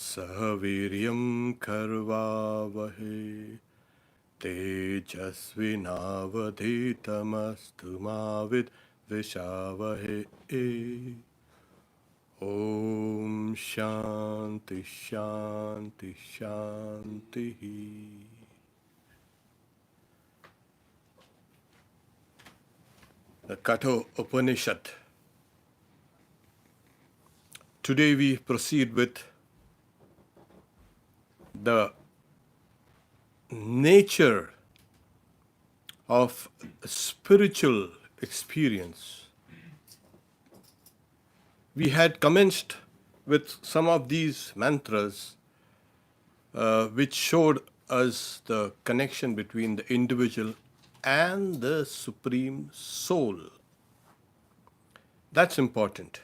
Sahaviryam karvavahe tejasvinavadhitamastu mavid vishavahe. Om Shanti Shanti Shanti. The Katha Upanishad. Today we proceed with the nature of spiritual experience. We had commenced with some of these mantras which showed us the connection between the individual and the Supreme Soul. That's important.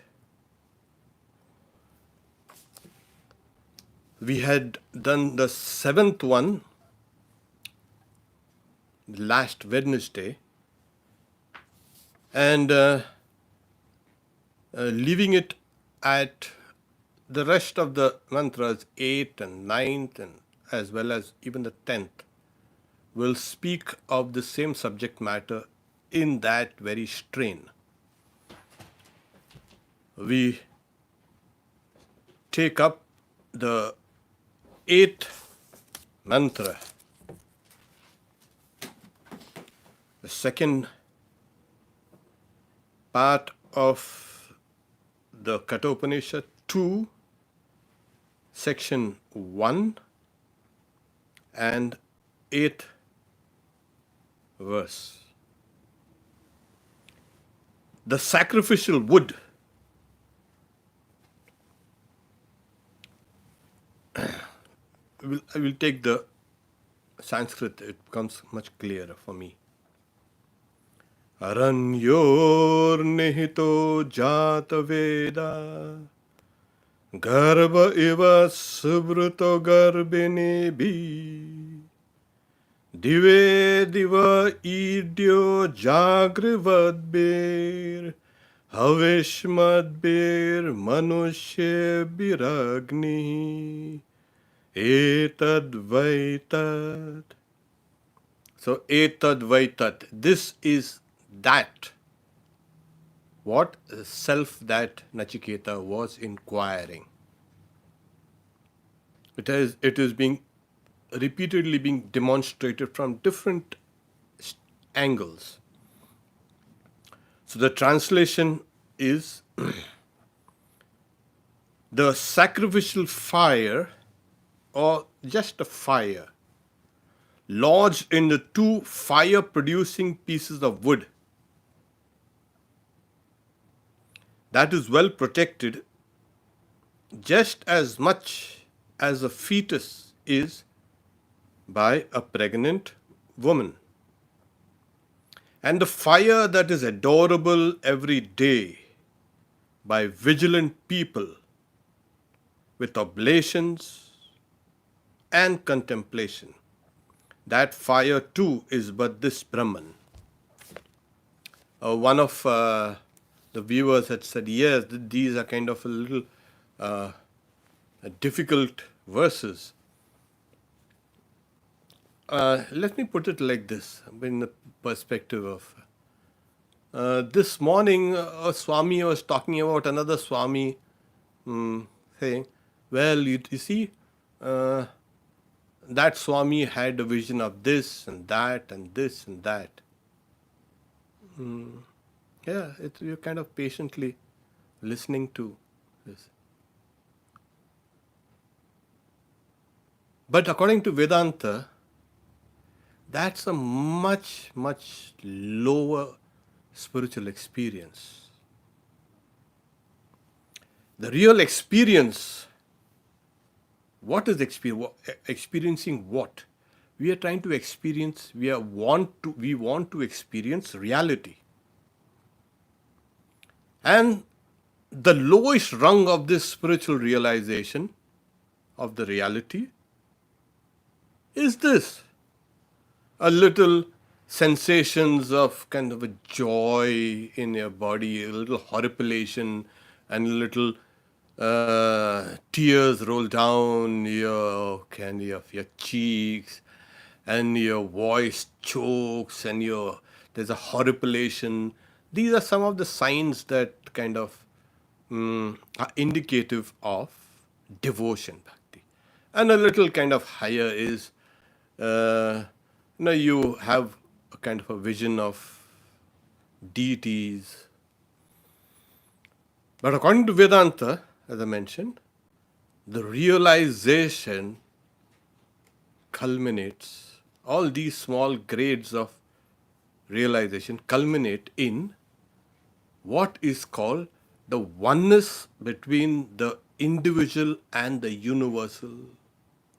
We had done the seventh one last Wednesday, and leaving it at the rest of the mantras, 8th and 9th, and as well as even the 10th, will speak of the same subject matter in that very strain. We take up the 8th mantra, the second part of the Katha Upanishad 2, section 1 and 8th verse. The sacrificial wood. I will take the Sanskrit, it becomes much clearer for me. Aranyor nihito jata veda garbha iva subruto garbine bhi dive diva idyo jagrivad bir havishmad bir manushya biragni etad vaitat. So etad vaitat, this is that, what self that Nachiketa was inquiring. It is being repeatedly being demonstrated from different angles. So the translation is the sacrificial fire, or just a fire, lodged in the two fire-producing pieces of wood, that is well protected just as much as a fetus is by a pregnant woman. And the fire that is adorable every day by vigilant people with oblations and contemplation, that fire too is but this Brahman. One of the viewers had said, yes, these are kind of a little difficult verses. Let me put it like this, in the perspective of this morning, a Swami was talking about another Swami, saying, well, you see, that Swami had a vision of this and that and this and that. Yeah, you're kind of patiently listening to this. But according to Vedanta, that's a much, much lower spiritual experience. The real experience, what is experiencing what? We are trying to experience, we want to experience reality. And the lowest rung of this spiritual realization of the reality is this. A little sensations of kind of a joy in your body, a little horripilation, and a little tears roll down of your cheeks, and your voice chokes, and there's a horripilation. These are some of the signs that kind of are indicative of devotion bhakti. And a little kind of higher is, you have a kind of a vision of deities. But according to Vedanta, as I mentioned, the realization culminates, all these small grades of realization culminate in what is called the oneness between the individual and the universal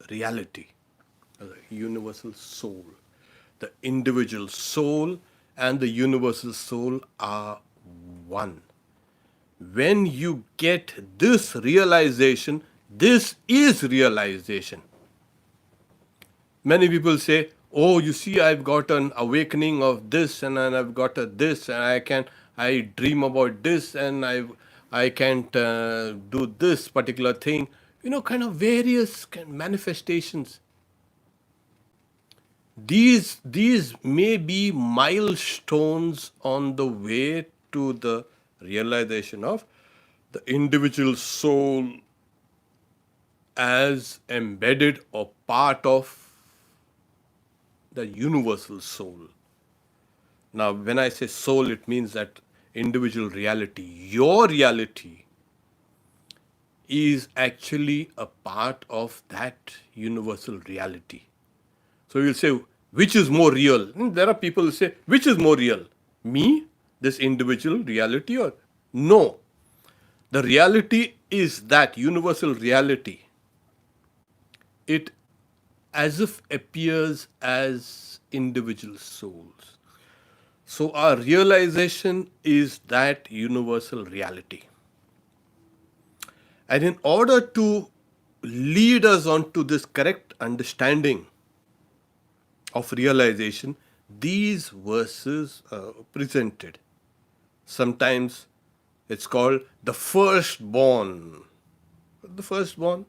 reality, the universal soul. The individual soul and the universal soul are one. When you get this realization, this is realization. Many people say, "Oh, you see, I've got an awakening of this, and I've got a this, and I dream about this, and I can't do this particular thing." Kind of various manifestations. These may be milestones on the way to the realization of the individual soul as embedded or part of the universal soul. Now, when I say soul, it means that individual reality, your reality, is actually a part of that universal reality. So you'll say, which is more real? There are people who say, which is more real? Me, this individual reality, or no? The reality is that universal reality. It as if appears as individual souls. So our realization is that universal reality. And in order to lead us on to this correct understanding of realization, these verses are presented. Sometimes it's called the firstborn. The firstborn?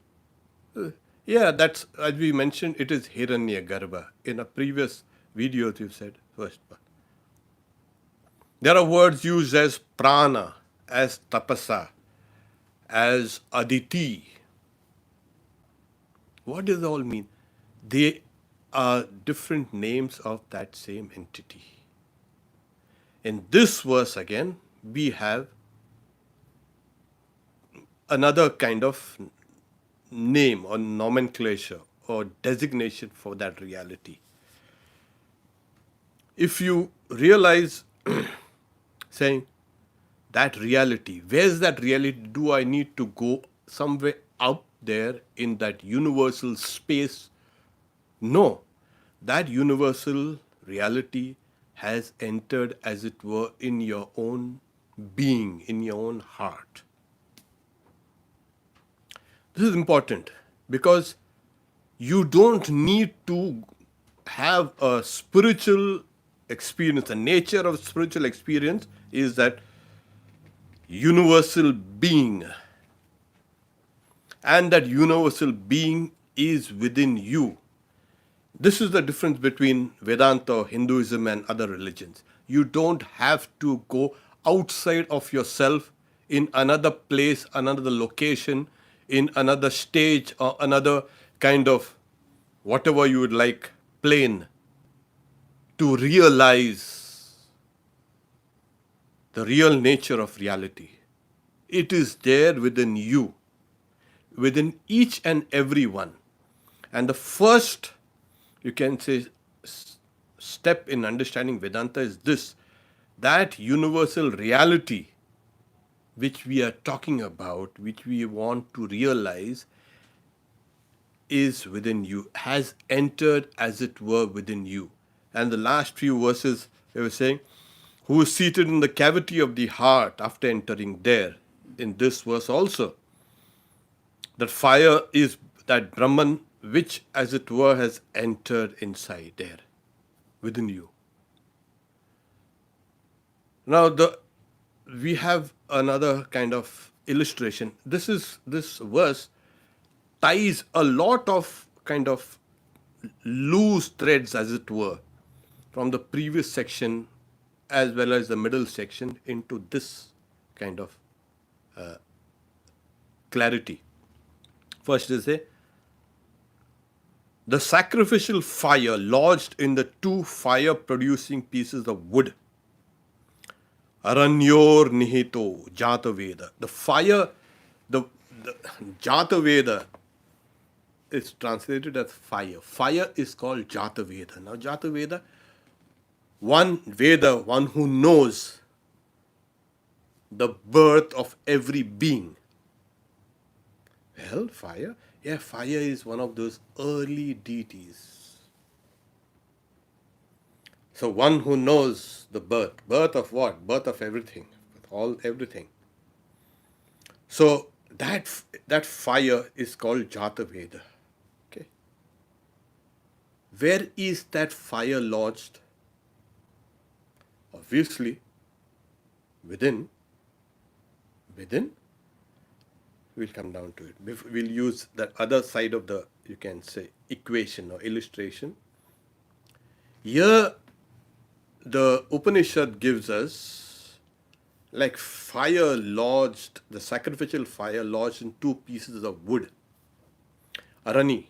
Yeah, that's, as we mentioned, it is Hiranyagarbha. In a previous video, you said firstborn. There are words used as prana, as tapasa, as aditi. What does it all mean? They are different names of that same entity. In this verse again, we have another kind of name or nomenclature or designation for that reality. If you realize saying that reality, where's that reality? Do I need to go somewhere out there in that universal space? No. That universal reality has entered, as it were, in your own being, in your own heart. This is important because you don't need to have a spiritual experience. The nature of spiritual experience is that universal being. And that universal being is within you. This is the difference between Vedanta, Hinduism, and other religions. You don't have to go outside of yourself in another place, another location, in another stage, or another kind of whatever you would like, plane, to realize the real nature of reality. It is there within you, within each and every one. And the first, you can say, step in understanding Vedanta is this: that universal reality which we are talking about, which we want to realize, is within you, has entered, as it were, within you. And the last few verses, they were saying, who is seated in the cavity of the heart after entering there. In this verse also, that fire is that Brahman which, as it were, has entered inside there, within you. Now, we have another kind of illustration. This verse ties a lot of kind of loose threads, as it were, from the previous section as well as the middle section into this kind of clarity. First is the sacrificial fire lodged in the two fire producing pieces of wood. Aranyor nihito Jata Veda. The fire, the Jata Veda is translated as fire. Fire is called Jata Veda. Now, Jata Veda, one Veda, one who knows the birth of every being. Well, fire? Yeah, fire is one of those early deities. So one who knows the birth. Birth of what? Birth of everything. Everything. So that fire is called Jata Veda. Okay. Where is that fire lodged? Obviously, within. We'll come down to it. We'll use that other side of the, you can say, equation or illustration. Here, the Upanishad gives us like fire lodged, the sacrificial fire lodged in two pieces of wood. Arani.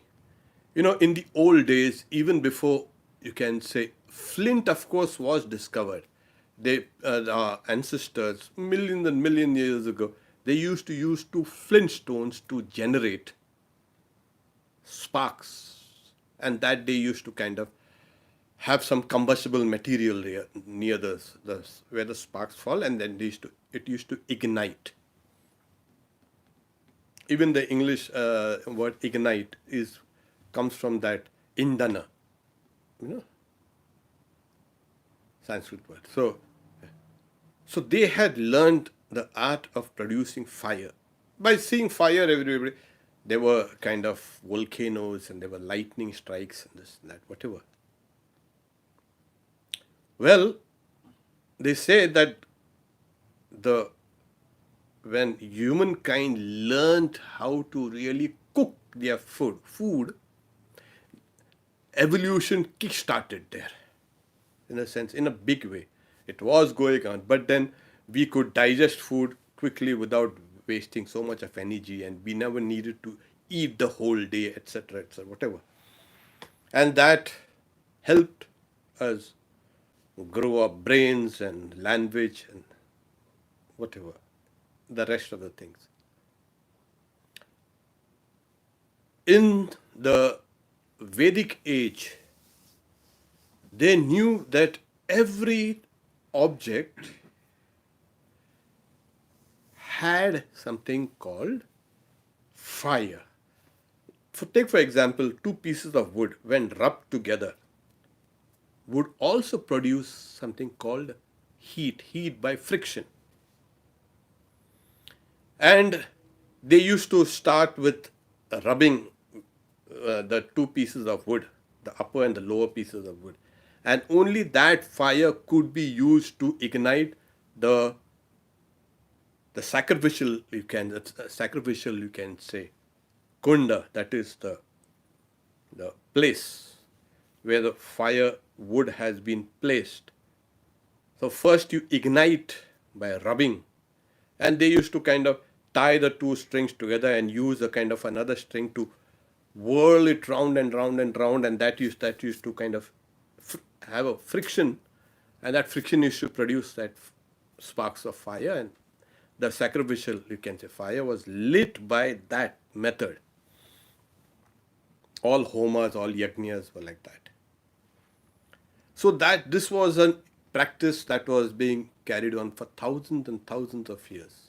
In the old days, even before, you can say, flint, of course, was discovered. Our ancestors, millions and millions of years ago, they used to use two flint stones to generate sparks. And that they used to kind of have some combustible material near where the sparks fall, and then it used to ignite. Even the English word ignite comes from that indana, Sanskrit word. So they had learned the art of producing fire. By seeing fire everywhere, there were kind of volcanoes and there were lightning strikes and this and that, whatever. Well, they say that when humankind learned how to really cook their food, evolution kick-started there, in a sense, in a big way. It was going on, but then we could digest food quickly without wasting so much of energy, and we never needed to eat the whole day, etc., whatever. And that helped us grow our brains and language and whatever, the rest of the things. In the Vedic age, they knew that every object had something called fire. Take for example, two pieces of wood, when rubbed together, would also produce something called heat by friction. And they used to start with rubbing the two pieces of wood, the upper and the lower pieces of wood. And only that fire could be used to ignite the sacrificial, you can say, kunda, that is the place where the fire wood has been placed. So first you ignite by rubbing, and they used to kind of tie the two strings together and use a kind of another string to whirl it round and round and round, and that used to kind of have a friction, and that friction used to produce that sparks of fire, and the sacrificial, you can say, fire was lit by that method. All homas, all yajnas were like that. So that this was a practice that was being carried on for thousands and thousands of years.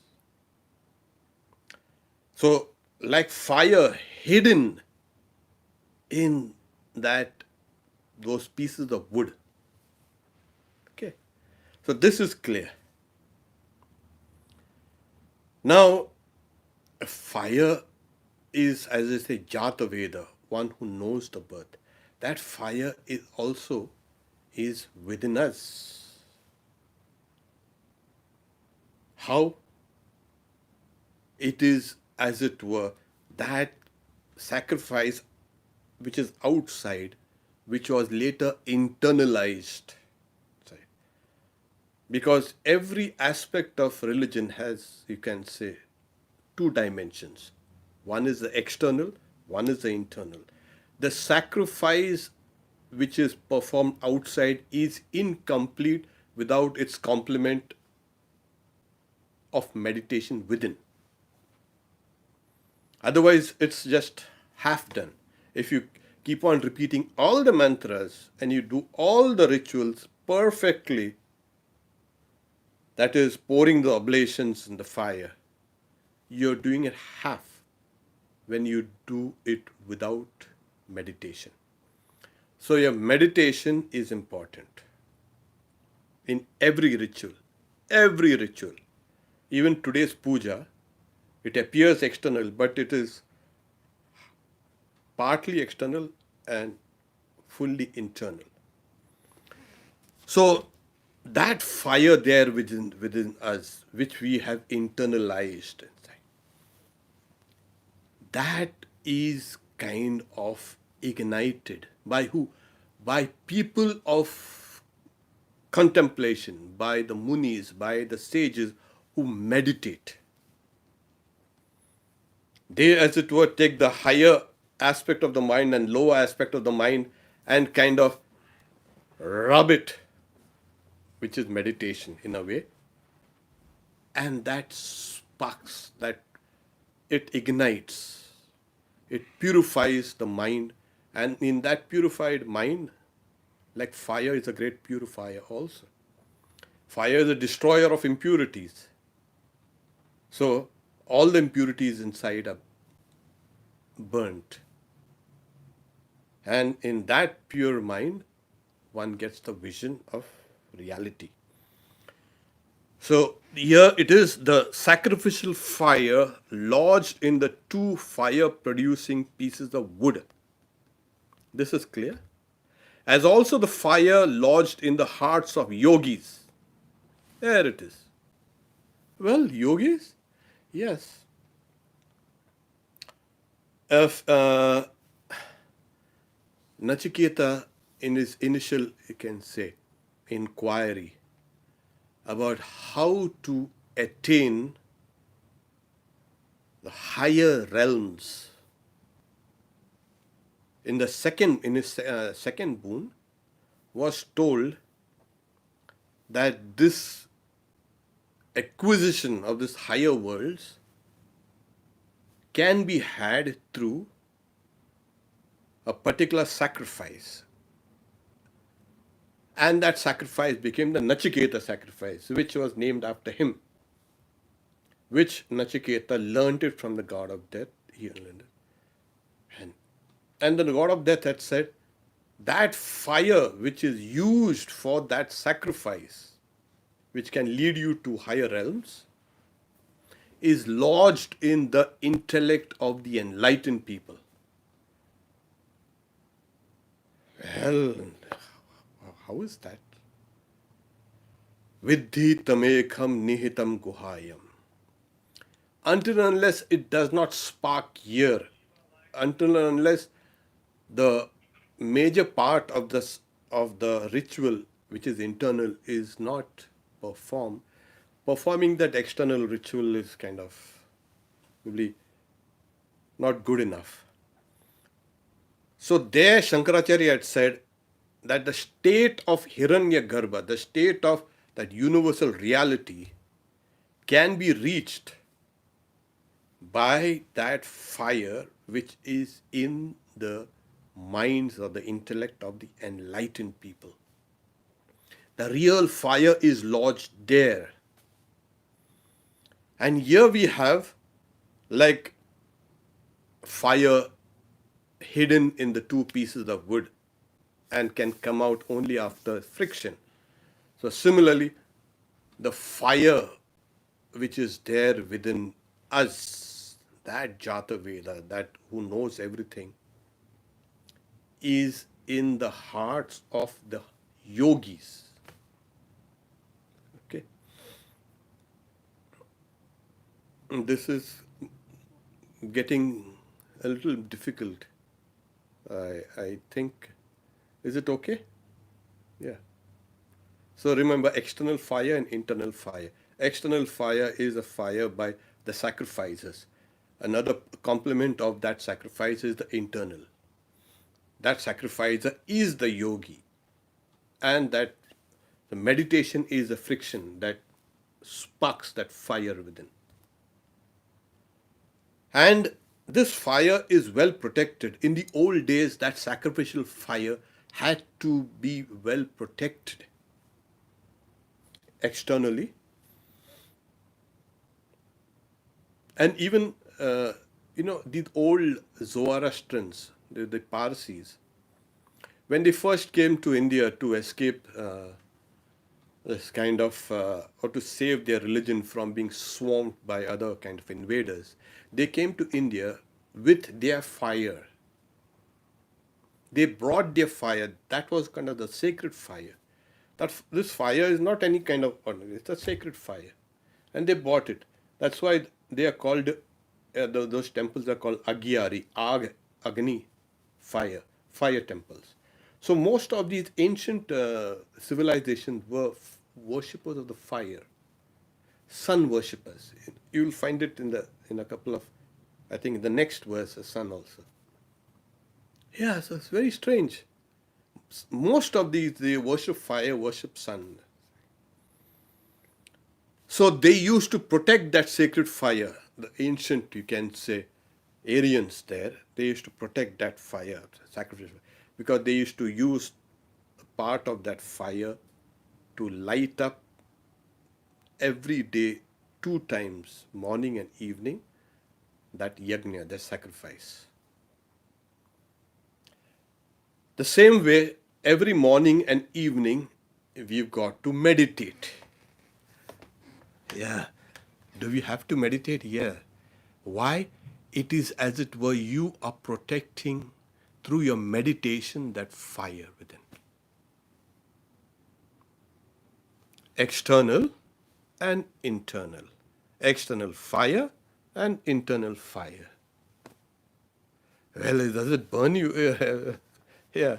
So, like fire hidden in those pieces of wood. Okay. So this is clear. Now, fire is, as I say, Jata Veda, one who knows the birth. That fire is also within us. How? It is, as it were, that sacrifice which is outside, which was later internalized. Right? Because every aspect of religion has, you can say, two dimensions. One is the external, one is the internal. The sacrifice which is performed outside is incomplete without its complement of meditation within. Otherwise, it's just half done. If you keep on repeating all the mantras and you do all the rituals perfectly, that is, pouring the oblations in the fire, you're doing it half when you do it without meditation. So, your meditation is important in every ritual. Every ritual. Even today's puja, it appears external, but it is partly external and fully internal. So that fire there within us, which we have internalized inside, that is kind of ignited by who? By people of contemplation, by the munis, by the sages who meditate. They, as it were, take the higher aspect of the mind and lower aspect of the mind and kind of rub it, which is meditation in a way, and that sparks, that it ignites, it purifies the mind, and in that purified mind, like fire is a great purifier also. Fire is a destroyer of impurities. So all the impurities inside are burnt. And in that pure mind, one gets the vision of reality. So here it is the sacrificial fire lodged in the two fire producing pieces of wood. This is clear. As also the fire lodged in the hearts of yogis. There it is. Well, yogis? Yes. If Nachiketa, in his initial, you can say, inquiry about how to attain the higher realms, in his second boon, was told that this acquisition of these higher worlds can be had through a particular sacrifice. And that sacrifice became the Nachiketa sacrifice, which was named after him, which Nachiketa learnt it from the god of death. He learned it. And the god of death had said, that fire which is used for that sacrifice, which can lead you to higher realms, is lodged in the intellect of the enlightened people. Well, how is that? Vidhi tamekham nihitam guhayam. Until and unless it does not spark here, until and unless the major part of the ritual, which is internal, is not performed, performing that external ritual is kind of really not good enough. So there Shankaracharya had said that the state of Hiranyagarbha, the state of that universal reality, can be reached by that fire which is in the minds or the intellect of the enlightened people. The real fire is lodged there. And here we have like fire hidden in the two pieces of wood and can come out only after friction. So similarly, the fire which is there within us, that Jata Veda, that who knows everything, is in the hearts of the yogis. Okay. And this is getting a little difficult. I think, is it okay? Yeah. So remember external fire and internal fire. External fire is a fire by the sacrifices. Another complement of that sacrifice is the internal. That sacrificer is the yogi, and that the meditation is the friction that sparks that fire within. And this fire is well protected. In the old days, that sacrificial fire had to be well protected externally. And even, these old Zoroastrians, the Parsis, when they first came to India to escape this kind of, or to save their religion from being swamped by other kind of invaders, they came to India with their fire. They brought their fire. That was kind of the sacred fire. This fire is not any kind of ordinary. It's a sacred fire, and they bought it. That's why they are called. Those temples are called Agyari, Agni, fire temples. So most of these ancient civilizations were worshippers of the fire, sun worshippers. You will find it in a couple of, I think, in the next verse, the sun also. Yeah, so it's very strange. Most of these, they worship fire, worship sun. So they used to protect that sacred fire. The ancient, you can say, Aryans there, they used to protect that fire, sacrificial, because they used to use a part of that fire to light up every day 2 times, morning and evening, that yajna, that sacrifice. The same way, every morning and evening, we've got to meditate. Yeah. Do we have to meditate? Yeah. Why? It is as it were you are protecting through your meditation that fire within. External and internal. External fire and internal fire. Well, does it burn you? Yeah.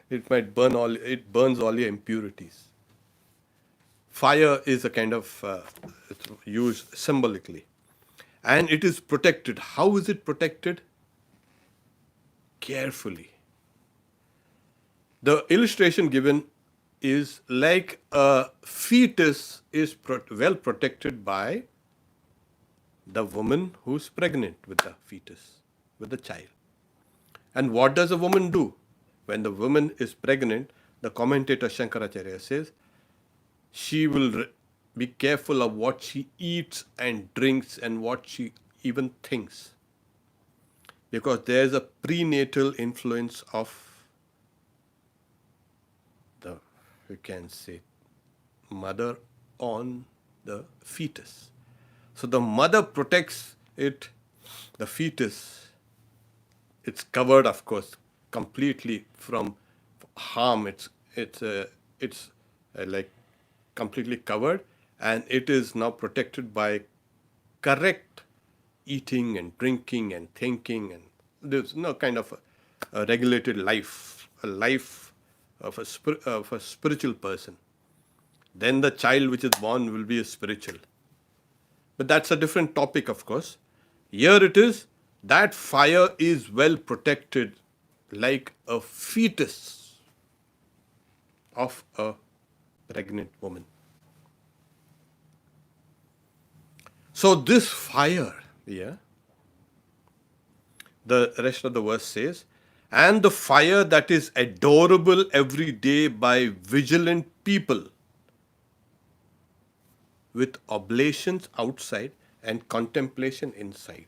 It might it burns all your impurities. Fire is a kind of it's used symbolically. And it is protected. How is it protected? Carefully. The illustration given is like a fetus is well protected by the woman who's pregnant with the fetus, with the child. And what does a woman do? When the woman is pregnant, the commentator Shankaracharya says, she will be careful of what she eats and drinks and what she even thinks. Because there's a prenatal influence of the, you can say, mother on the fetus. So the mother protects it, the fetus. It's covered, of course, completely from harm. It's like completely covered, and it is now protected by correct eating and drinking and thinking, and there's no kind of a regulated life, a life of a spiritual person. Then the child which is born will be a spiritual. But that's a different topic, of course. Here it is, that fire is well protected like a fetus of a pregnant woman. So this fire, yeah, the rest of the verse says, and the fire that is adorable every day by vigilant people with oblations outside and contemplation inside.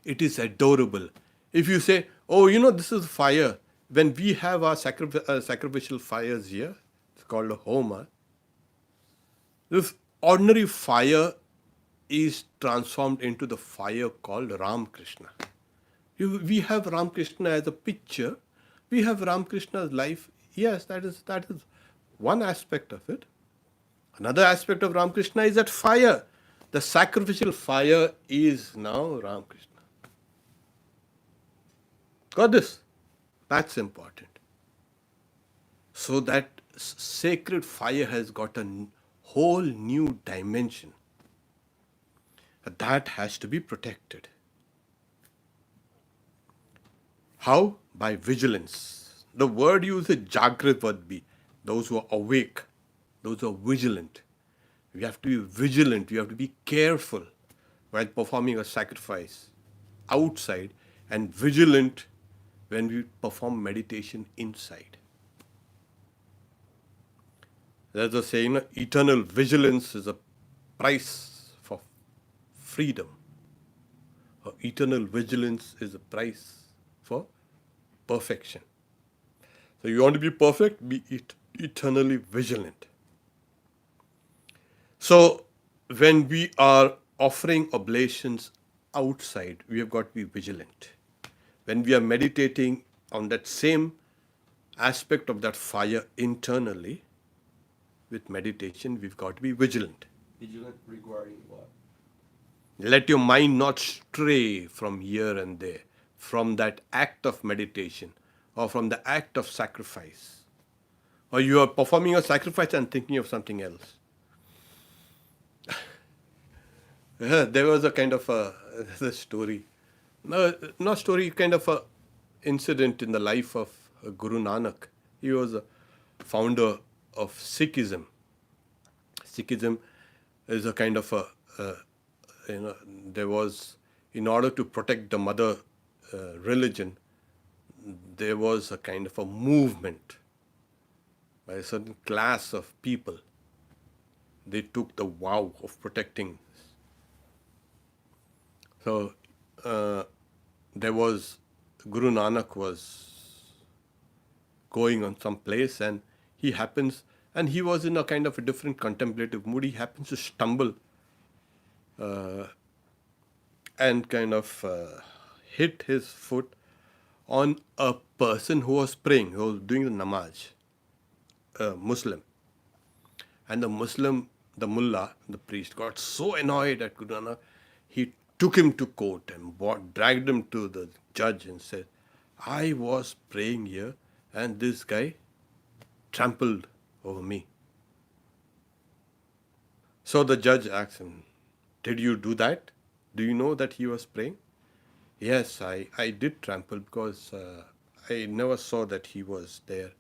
It is adorable. If you say, oh, this is fire, when we have our sacrificial fires here, it's called a homa, this ordinary fire is transformed into the fire called Ram Krishna. We have Ram Krishna as a picture. We have Ram Krishna's life. Yes, that is one aspect of it. Another aspect of Ram Krishna is that fire. The sacrificial fire is now Ramakrishna. Got this? That's important. So that sacred fire has got a whole new dimension. That has to be protected. How? By vigilance. The word used is Jagrat Vadbi, those who are awake, those who are vigilant. We have to be vigilant, we have to be careful while performing a sacrifice outside, and vigilant when we perform meditation inside. There's a saying, eternal vigilance is a price for freedom. Or eternal vigilance is a price for perfection. So you want to be perfect, be eternally vigilant. So when we are offering oblations outside, we have got to be vigilant. When we are meditating on that same aspect of that fire internally, with meditation, we've got to be vigilant. Vigilant regarding what? Let your mind not stray from here and there, from that act of meditation or from the act of sacrifice. Or you are performing a sacrifice and thinking of something else. There was a kind of a story. No, not story, kind of a incident in the life of Guru Nanak. He was a founder of Sikhism. Sikhism is a kind of there was, in order to protect the mother religion, there was a kind of a movement by a certain class of people. They took the vow of protecting. So there was, Guru Nanak was going on some place, and he happens, and he was in a kind of a different contemplative mood. He happens to stumble and kind of hit his foot on a person who was praying, who was doing the namaz, a Muslim. And the Muslim, the mullah, the priest, got so annoyed at Guru Nanak, he took him to court and dragged him to the judge and said, I was praying here and this guy trampled over me. So the judge asked him, did you do that? Do you know that he was praying? Yes, I did trample because I never saw that he was there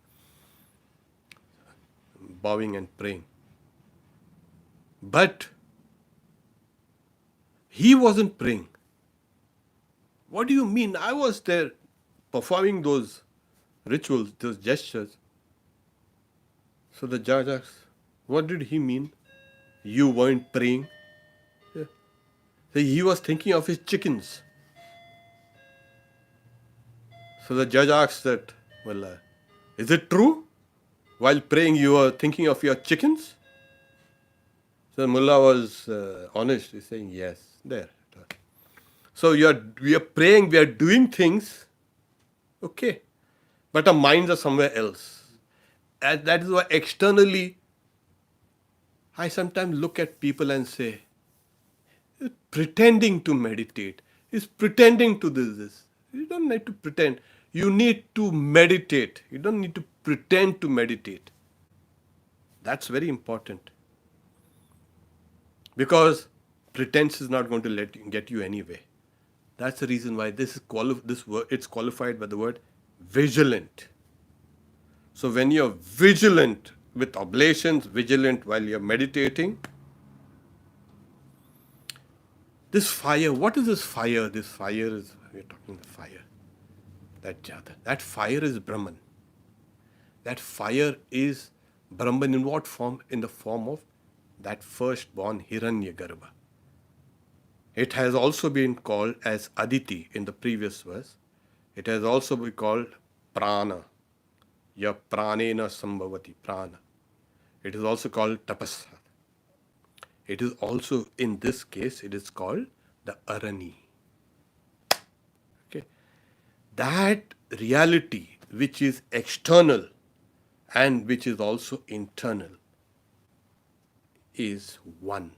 bowing and praying. But he wasn't praying. What do you mean? I was there performing those rituals, those gestures. So the judge asks, what did he mean? You weren't praying? Yeah. So he was thinking of his chickens. So the judge asks that, well, is it true? While praying you were thinking of your chickens? So the mullah was honest. He's saying, yes, there. So we are praying, we are doing things, okay, but our minds are somewhere else. And that is why externally, I sometimes look at people and say, he's pretending to meditate, he's pretending to this. You don't need to pretend. You need to meditate. You don't need to pretend to meditate. That's very important. Because pretense is not going to get you anywhere. That's the reason why this word, it's qualified by the word vigilant. So when you're vigilant with oblations, vigilant while you're meditating, this fire, what is this fire? This fire is, we're talking the fire. That fire is Brahman. That fire is Brahman in what form? In the form of that firstborn Hiranyagarbha. It has also been called as Aditi in the previous verse. It has also been called Prana. Ya pranena sambhavati prana. It is also called Tapasa. It is also, in this case, it is called the Arani. Okay. That reality which is external and which is also internal is one.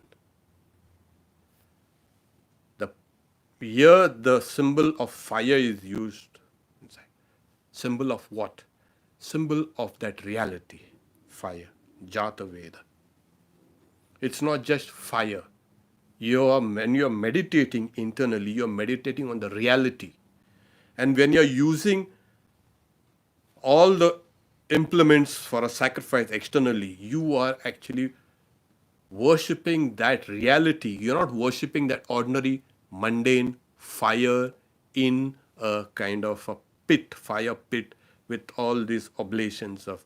here the symbol of fire is used inside. Symbol of what? Symbol of that reality, fire, Jata Veda. It's not just fire. When you're meditating internally, you're meditating on the reality. And when you're using all the implements for a sacrifice externally, you are actually worshipping that reality. You're not worshipping that ordinary, mundane fire in a kind of a pit, fire pit, with all these oblations of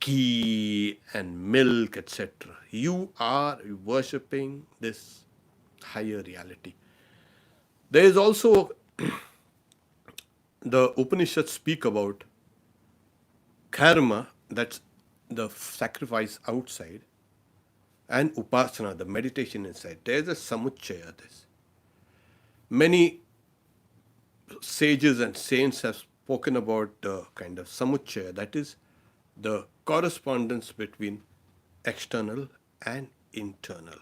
ghee and milk, etc. You are worshipping this higher reality. There is also the Upanishads speak about karma, that's the sacrifice outside, and upasana, the meditation inside. There's a samuchaya. This many sages and saints have spoken about the kind of samuchaya, that is the correspondence between external and internal.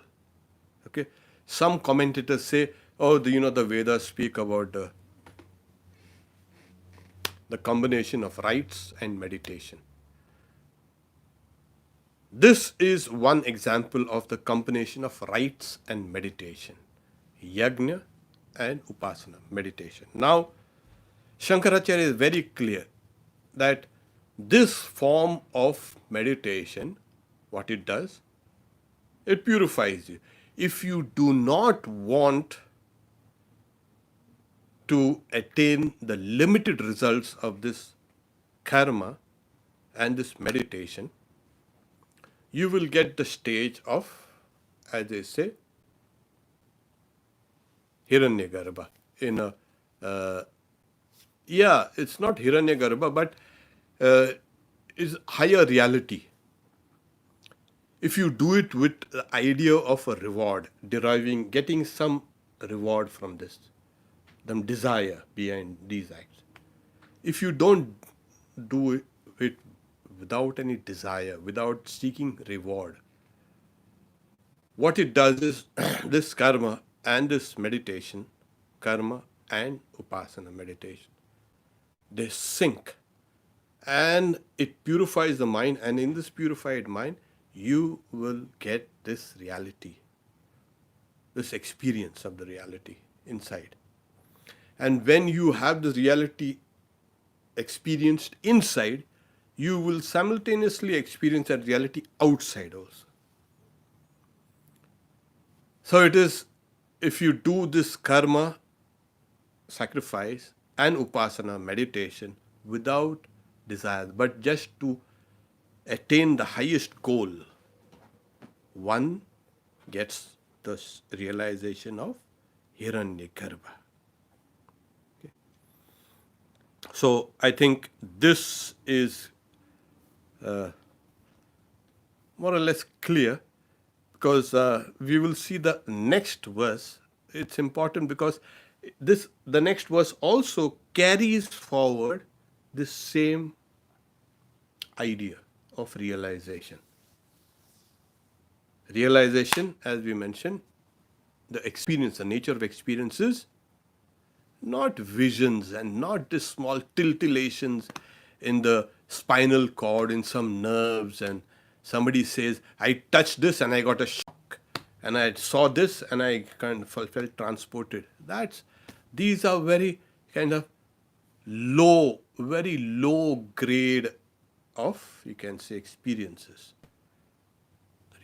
Okay, some commentators say, oh, the Vedas speak about the combination of rites and meditation. This is one example of the combination of rites and meditation, yajna and upasana, meditation. Now, Shankaracharya is very clear that this form of meditation, what it does, it purifies you. If you do not want to attain the limited results of this karma and this meditation, you will get the stage of, as they say, Hiranyagarbha. In a, it's not Hiranyagarbha, but is higher reality. If you do it with the idea of a reward, getting some reward from this, some desire behind these acts. If you don't do it without any desire, without seeking reward, what it does is this karma and this meditation, karma and upasana meditation, they sync and it purifies the mind, and in this purified mind, you will get this reality, this experience of the reality inside. And when you have this reality experienced inside, you will simultaneously experience that reality outside also. So it is, if you do this karma, sacrifice, and upasana, meditation, without desire, but just to attain the highest goal, one gets the realization of Hiranyagarbha. Okay. So I think this is more or less clear, because we will see the next verse. It's important because the next verse also carries forward this same idea of realization. Realization, as we mentioned, the experience, the nature of experiences, not visions and not this small tiltillations in the spinal cord, in some nerves, and somebody says, I touched this and I got a shock, and I saw this and I kind of felt transported. These are very kind of very low grade of, you can say, experiences.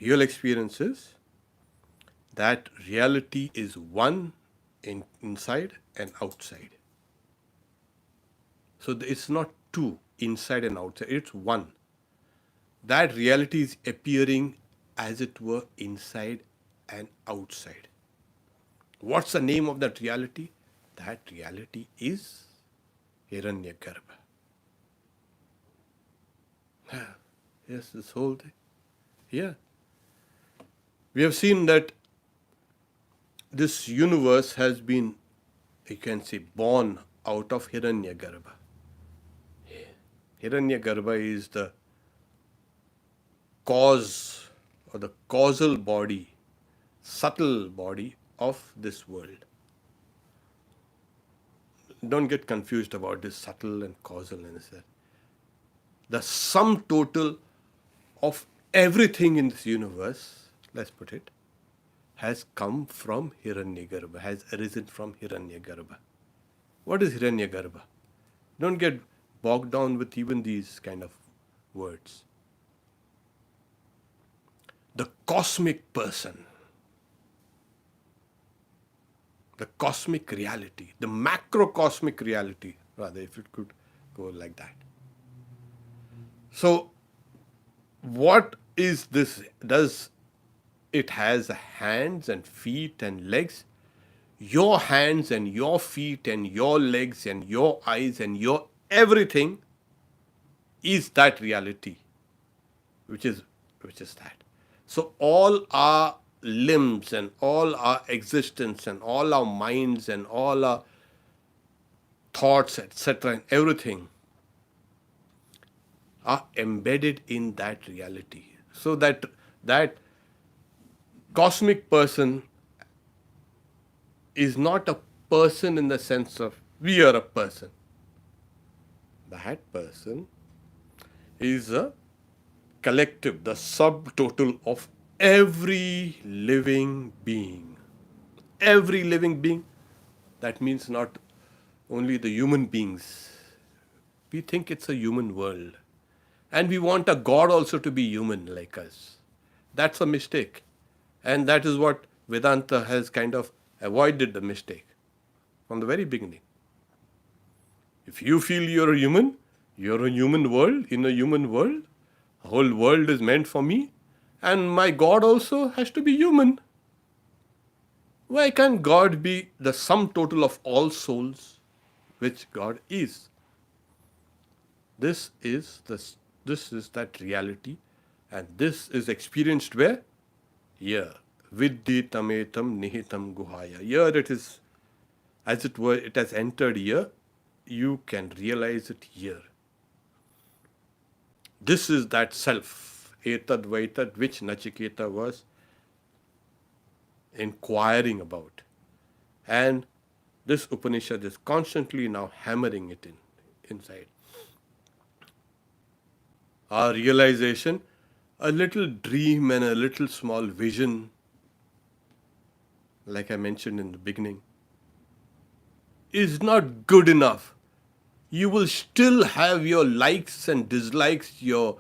Real experiences, that reality is one inside and outside. So it's not two, inside and outside, it's one. That reality is appearing as it were inside and outside. What's the name of that reality? That reality is Hiranyagarbha. Yes, this whole thing. Yeah. We have seen that this universe has been, you can say, born out of Hiranyagarbha. Hiranyagarbha is the cause or the causal body, subtle body of this world. don't get confused about this subtle and causal and the sum total of everything in this universe, let's put it, has come from Hiranyagarbha, has arisen from Hiranyagarbha. What is Hiranyagarbha? Don't get bogged down with even these kind of words. The cosmic person, the cosmic reality, the macrocosmic reality, rather, if it could go like that. So, what is this? Does it has hands and feet and legs? Your hands and your feet and your legs and your eyes and your everything is that reality, which is that. So all our limbs and all our existence and all our minds and all our thoughts, etc., and everything are embedded in that reality. So that cosmic person is not a person in the sense of we are a person. That person is a collective, the subtotal of every living being. Every living being. That means not only the human beings. We think it's a human world. And we want a God also to be human like us. That's a mistake. And that is what Vedanta has kind of avoided the mistake from the very beginning. If you feel you're a human world, in a human world, the whole world is meant for me, and my God also has to be human. Why can't God be the sum total of all souls, which God is? This is that reality, and this is experienced where? Here. Vidhi tametam nihitam guhaya. Here it is, as it were, it has entered here. You can realize it here. This is that self, etad vaitad, which Nachiketa was inquiring about. And this Upanishad is constantly now hammering it inside. Our realization, a little dream and a little small vision, like I mentioned in the beginning, is not good enough. You will still have your likes and dislikes, your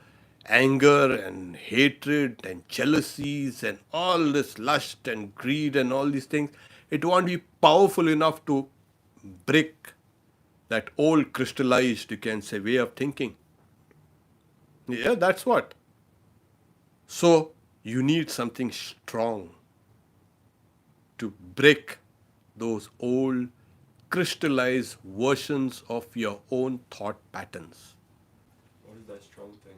anger and hatred and jealousies and all this lust and greed and all these things. It won't be powerful enough to break that old crystallized, you can say, way of thinking. Yeah, that's what. So you need something strong to break those old crystallized versions of your own thought patterns. What is that strong thing?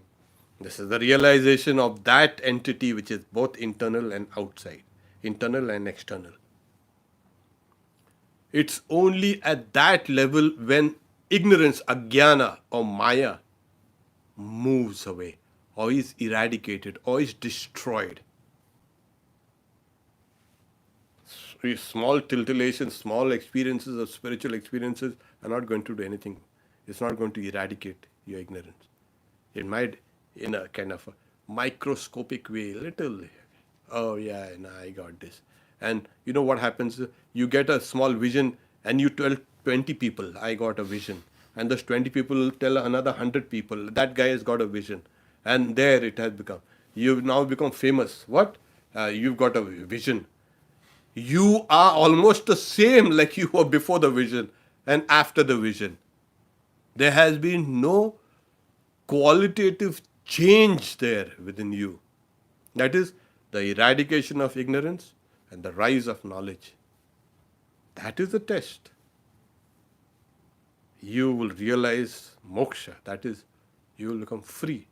This is the realization of that entity which is both internal and outside, internal and external. It's only at that level when ignorance, ajnana or maya, moves away or is eradicated or is destroyed. Small titillations, small experiences of spiritual experiences are not going to do anything. It's not going to eradicate your ignorance. It might, in a kind of a microscopic way, little, oh yeah, and I got this. And you know what happens? You get a small vision and you tell 20 people, I got a vision. And those 20 people tell another 100 people, that guy has got a vision. And there it has become. You've now become famous. What? You've got a vision. You are almost the same like you were before the vision and after the vision. There has been no qualitative change there within you. That is the eradication of ignorance and the rise of knowledge. That is the test. You will realize moksha, that is, you will become free.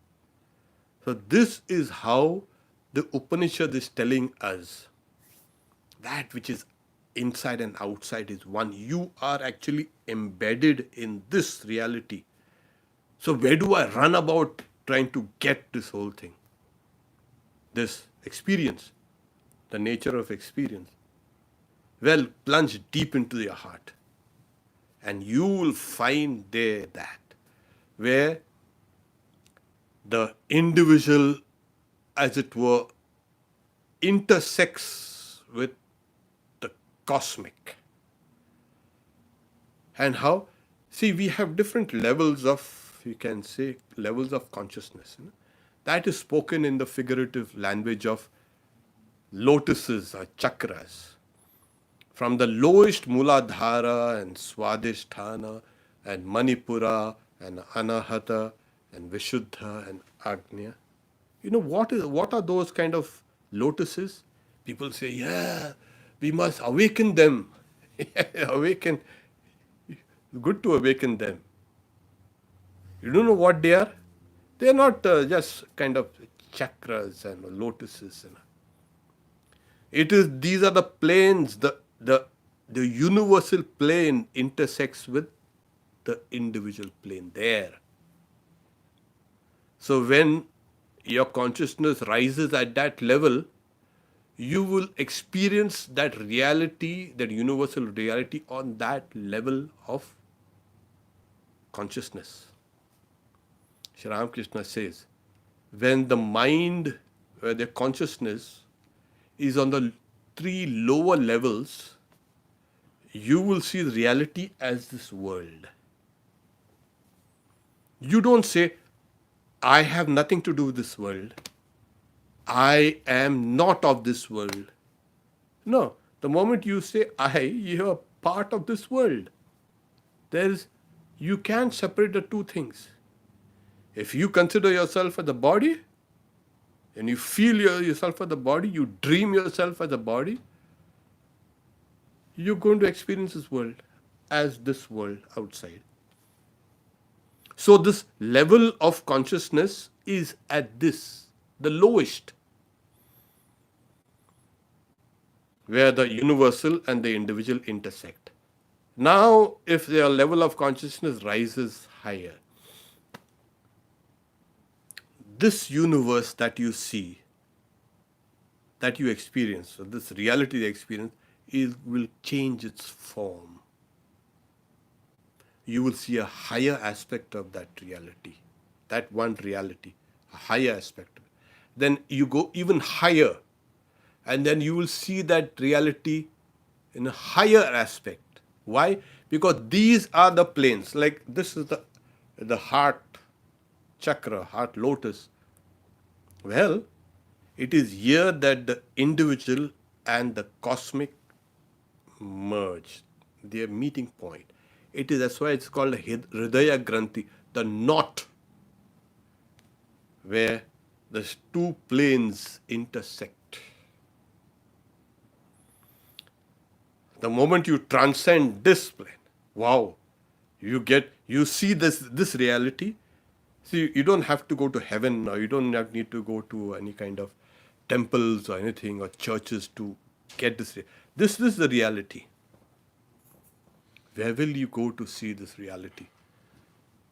So, this is how the Upanishad is telling us that which is inside and outside is one. You are actually embedded in this reality. So, where do I run about trying to get this whole thing? This experience, the nature of experience. Well, plunge deep into your heart And you will find there that where the individual, as it were, intersects with the cosmic. And how? See, we have different levels of, you can say, levels of consciousness. That is spoken in the figurative language of lotuses or chakras. From the lowest Muladhara and Swadhisthana and Manipura and Anahata and Vishuddha and Agnya. What are those kind of lotuses? People say, yeah, we must awaken them. Awaken. Good to awaken them. You don't know what they are? They are not just kind of chakras and lotuses. It is these are the planes, the universal plane intersects with the individual plane there. So when your consciousness rises at that level, you will experience that reality, that universal reality on that level of consciousness. Sri Ramakrishna says, when the mind, where the consciousness is on the three lower levels, you will see reality as this world. You don't say, I have nothing to do with this world. I am not of this world. No, the moment you say I, you are part of this world. You can't separate the two things. If you consider yourself as a body, and you feel yourself as a body, you dream yourself as a body, you're going to experience this world as this world outside. So this level of consciousness is at this, the lowest, where the universal and the individual intersect. Now, if their level of consciousness rises higher, this universe that you see, that you experience, so this reality you experience, will change its form. You will see a higher aspect of that reality, that one reality, a higher aspect. Then you go even higher, and then you will see that reality in a higher aspect. Why? Because these are the planes. Like this is the heart chakra, heart lotus. Well, it is here that the individual and the cosmic merge, their meeting point. That's why it's called a Hridaya Granthi, the knot where the two planes intersect. The moment you transcend this plane, wow, you see this reality. See, you don't have to go to heaven, or you don't need to go to any kind of temples or anything or churches to get this. This is the reality. Where will you go to see this reality?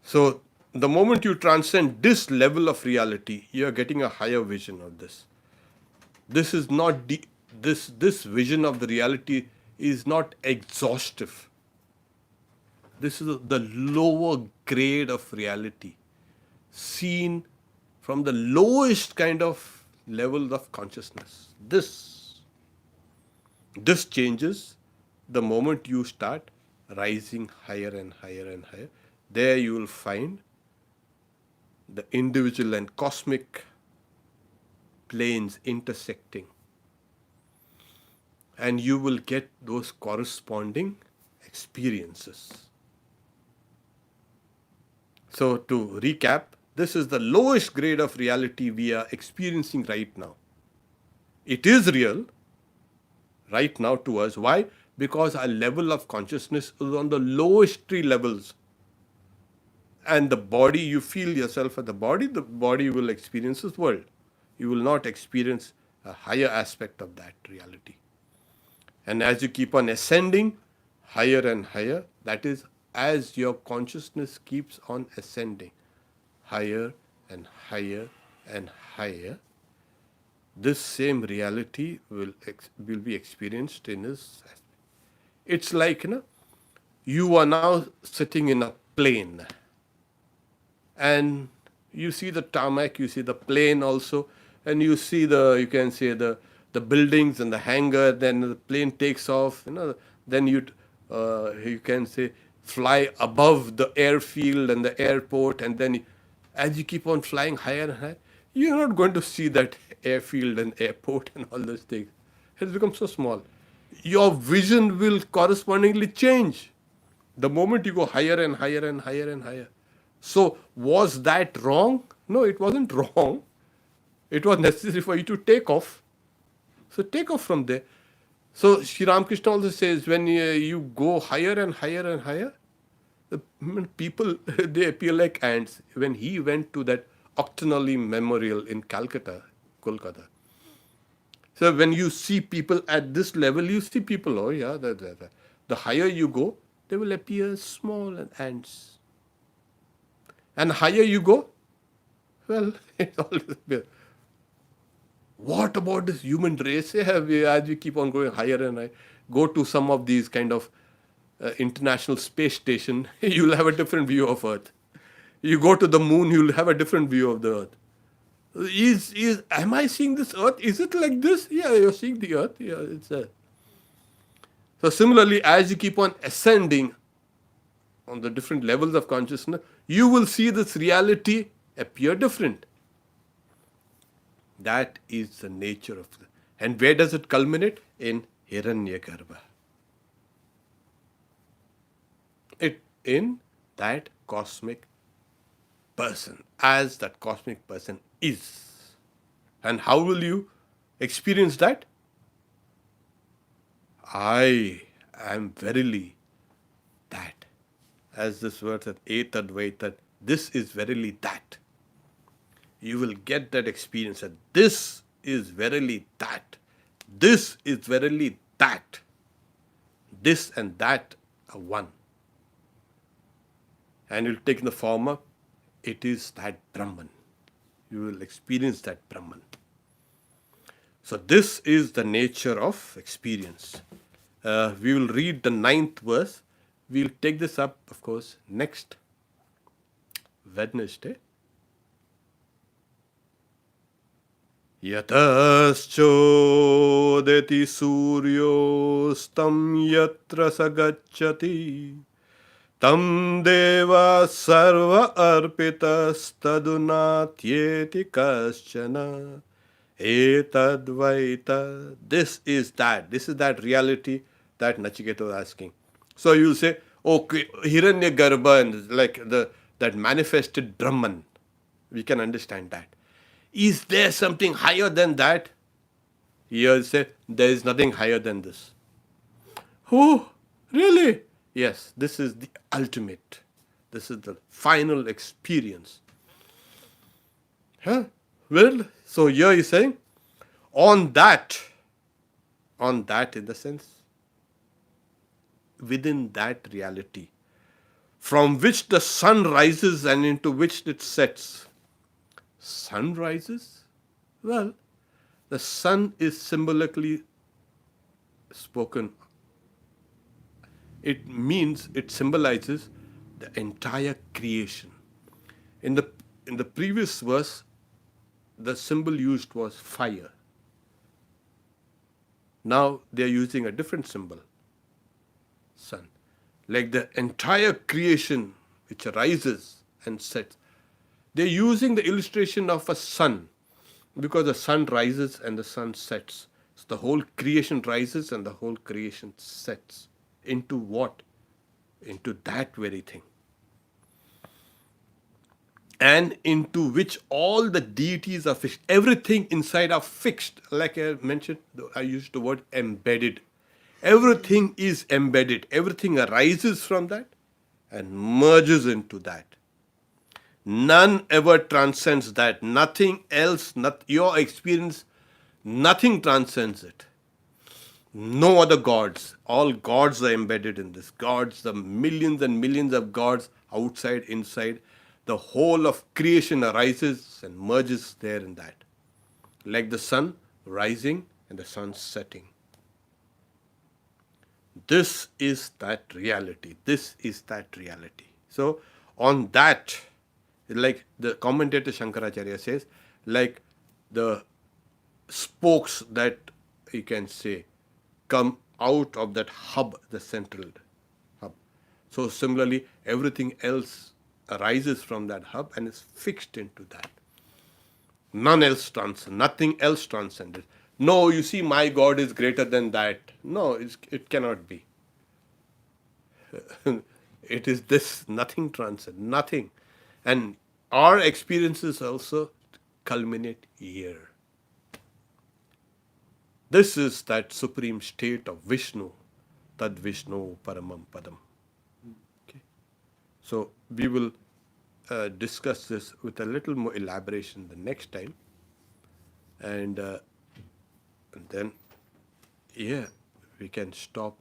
So the moment you transcend this level of reality, you are getting a higher vision of this. This is not this vision of the reality is not exhaustive. This is the lower grade of reality, seen from the lowest kind of levels of consciousness. This changes the moment you start rising higher and higher and higher. There you will find the individual and cosmic planes intersecting. And you will get those corresponding experiences. So to recap, this is the lowest grade of reality we are experiencing right now. It is real right now to us. Why? Because our level of consciousness is on the lowest three levels. And the body, you feel yourself as the body will experience this world. You will not experience a higher aspect of that reality. And as you keep on ascending higher and higher, that is, as your consciousness keeps on ascending higher and higher and higher, this same reality will be experienced in this aspect. It's like, You are now sitting in a plane, and you see the tarmac, you see the plane also, and you see you can say the buildings and the hangar. Then the plane takes off. Then you can say fly above the airfield and the airport, and then as you keep on flying higher and higher, you're not going to see that airfield and airport and all those things. It has become so small. Your vision will correspondingly change the moment you go higher and higher and higher and higher. So, was that wrong? No, it wasn't wrong. It was necessary for you to take off. So, take off from there. So, Sri Ramakrishna also says when you go higher and higher and higher, the people they appear like ants. When he went to that Octonally Memorial in Calcutta, Kolkata. So when you see people at this level, you see people, oh yeah, the higher you go, they will appear small and ants. And higher you go, well, it's always appear. What about this human race? As we keep on going higher and higher, go to some of these kind of international space station, you'll have a different view of Earth. You go to the moon, you'll have a different view of the Earth. Am I seeing this Earth? Is it like this? Yeah, you're seeing the Earth. Yeah, it's a. So similarly, as you keep on ascending on the different levels of consciousness, you will see this reality appear different. That is the nature of the. And where does it culminate? In Hiranyagarbha. In that cosmic person, as that cosmic person is. And how will you experience that? I am verily that. As this word said, etad vaitad, this is verily that. You will get that experience that this is verily that. This is verily that. This and that are one. And you'll take in the form of, it is that Brahman. You will experience that Brahman. So this is the nature of experience. We will read the 9th verse. We'll take this up, of course, next Wednesday. Yataschodeti suryostam yatra sagacchati tam deva sarva arpitas tadunatyeti kaschana etad vaita. This is that reality that Nachiketa was asking. So you'll say, okay, Hiranyagarbha, like that manifested Brahman. We can understand that. Is there something higher than that? You'll say, there is nothing higher than this. Oh, really? Yes, this is the ultimate. This is the final experience. Huh? Well, so here he's saying, on that in the sense, within that reality, from which the sun rises and into which it sets. Sun rises? Well, the sun is symbolically spoken. It symbolizes the entire creation. In the previous verse, the symbol used was fire. Now they are using a different symbol, sun. Like the entire creation which rises and sets. They're using the illustration of a sun because the sun rises and the sun sets. So the whole creation rises and the whole creation sets. Into what? Into that very thing. And into which all the deities are fixed. Everything inside are fixed. Like I mentioned, I used the word embedded. Everything is embedded. Everything arises from that and merges into that. None ever transcends that. Nothing else, your experience, nothing transcends it. No other gods. All gods are embedded in this. Gods, the millions and millions of gods, outside, inside. The whole of creation arises and merges there in that. Like the sun rising and the sun setting. This is that reality. This is that reality. So, on that, like the commentator Shankaracharya says, like the spokes that you can say come out of that hub, the central hub. So, similarly, everything else arises from that hub and is fixed into that. None else transcends, nothing else transcends. No, you see, my God is greater than that. No, it cannot be. It is this, nothing transcends, nothing. And our experiences also culminate here. This is that supreme state of Vishnu, Tad Vishnu Paramam Padam. Okay. So we will discuss this with a little more elaboration the next time. And then, yeah, we can stop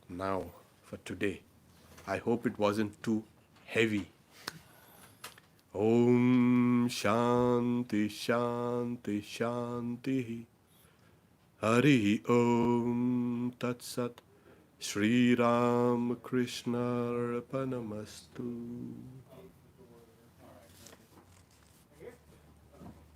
now for today. I hope it wasn't too heavy. Om Shanti Shanti Shanti Hari Om Tat Sat Shri Ram Krishna Arpanamastu.